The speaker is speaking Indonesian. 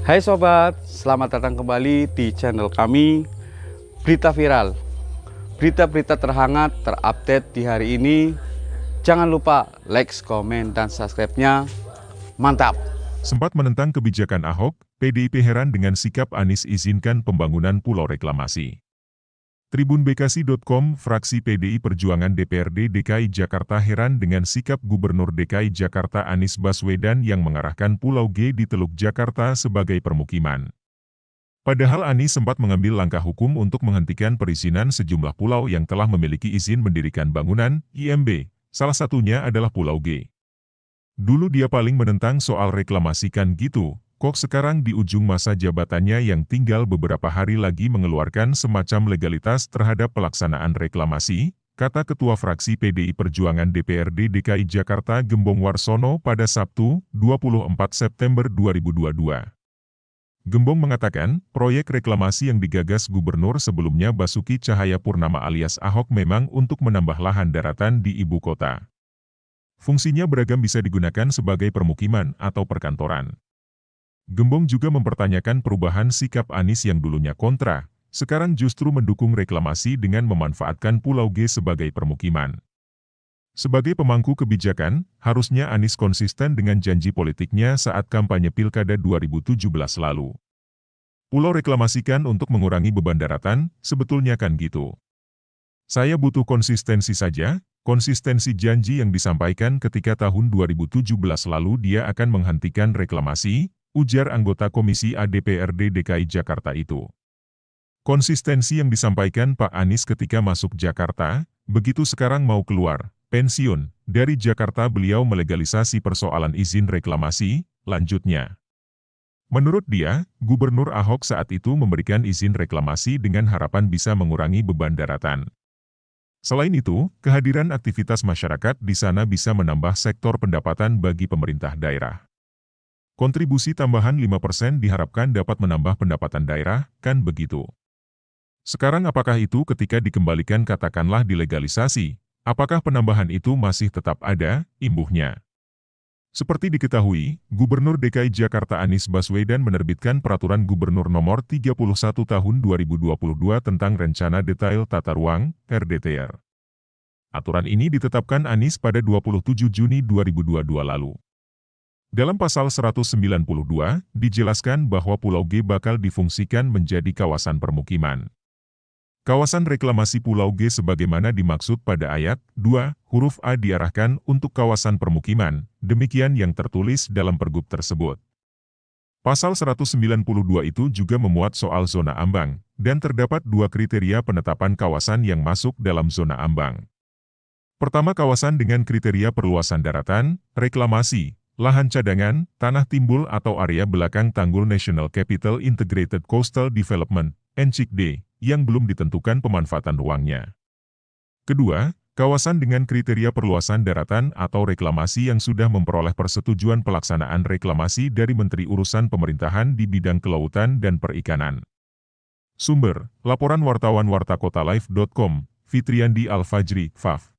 Hai sobat, selamat datang kembali di channel kami Berita Viral. Berita-berita terhangat terupdate di hari ini. Jangan lupa like, komen, dan subscribe-nya. Mantap! Sempat menentang kebijakan Ahok, PDIP heran dengan sikap Anies izinkan pembangunan pulau reklamasi. Tribunbekasi.com, fraksi PDI Perjuangan DPRD DKI Jakarta heran dengan sikap Gubernur DKI Jakarta Anies Baswedan yang mengarahkan Pulau G di Teluk Jakarta sebagai permukiman. Padahal Anies sempat mengambil langkah hukum untuk menghentikan perizinan sejumlah pulau yang telah memiliki izin mendirikan bangunan, IMB, salah satunya adalah Pulau G. Dulu dia paling menentang soal reklamasi kan gitu, kok sekarang di ujung masa jabatannya yang tinggal beberapa hari lagi mengeluarkan semacam legalitas terhadap pelaksanaan reklamasi, kata Ketua Fraksi PDI Perjuangan DPRD DKI Jakarta Gembong Warsono pada Sabtu, 24 September 2022. Gembong mengatakan, proyek reklamasi yang digagas gubernur sebelumnya Basuki Cahayapurnama alias Ahok memang untuk menambah lahan daratan di ibu kota. Fungsinya beragam, bisa digunakan sebagai permukiman atau perkantoran. Gembong juga mempertanyakan perubahan sikap Anies yang dulunya kontra, sekarang justru mendukung reklamasi dengan memanfaatkan Pulau G sebagai permukiman. Sebagai pemangku kebijakan, harusnya Anies konsisten dengan janji politiknya saat kampanye Pilkada 2017 lalu. Pulau reklamasikan untuk mengurangi beban daratan, sebetulnya kan gitu. Saya butuh konsistensi saja. Konsistensi janji yang disampaikan ketika tahun 2017 lalu dia akan menghentikan reklamasi, ujar anggota Komisi A DPRD DKI Jakarta itu. Konsistensi yang disampaikan Pak Anies ketika masuk Jakarta, begitu sekarang mau keluar, pensiun, dari Jakarta beliau melegalisasi persoalan izin reklamasi, lanjutnya. Menurut dia, Gubernur Ahok saat itu memberikan izin reklamasi dengan harapan bisa mengurangi beban daratan. Selain itu, kehadiran aktivitas masyarakat di sana bisa menambah sektor pendapatan bagi pemerintah daerah. Kontribusi tambahan 5% diharapkan dapat menambah pendapatan daerah, kan begitu. Sekarang apakah itu ketika dikembalikan katakanlah dilegalisasi, apakah penambahan itu masih tetap ada, imbuhnya? Seperti diketahui, Gubernur DKI Jakarta Anies Baswedan menerbitkan Peraturan Gubernur Nomor 31 Tahun 2022 tentang Rencana Detail Tata Ruang, RDTR. Aturan ini ditetapkan Anies pada 27 Juni 2022 lalu. Dalam pasal 192, dijelaskan bahwa Pulau G bakal difungsikan menjadi kawasan permukiman. Kawasan reklamasi Pulau G sebagaimana dimaksud pada ayat 2, huruf A diarahkan untuk kawasan permukiman, demikian yang tertulis dalam pergub tersebut. Pasal 192 itu juga memuat soal zona ambang, dan terdapat dua kriteria penetapan kawasan yang masuk dalam zona ambang. Pertama, kawasan dengan kriteria perluasan daratan, reklamasi, lahan cadangan, tanah timbul atau area belakang Tanggul National Capital Integrated Coastal Development, NCICD, yang belum ditentukan pemanfaatan ruangnya. Kedua, kawasan dengan kriteria perluasan daratan atau reklamasi yang sudah memperoleh persetujuan pelaksanaan reklamasi dari Menteri Urusan Pemerintahan di bidang kelautan dan perikanan. Sumber, laporan wartawan wartakotalive.com, Fitriandi Al-Fajri, FAF.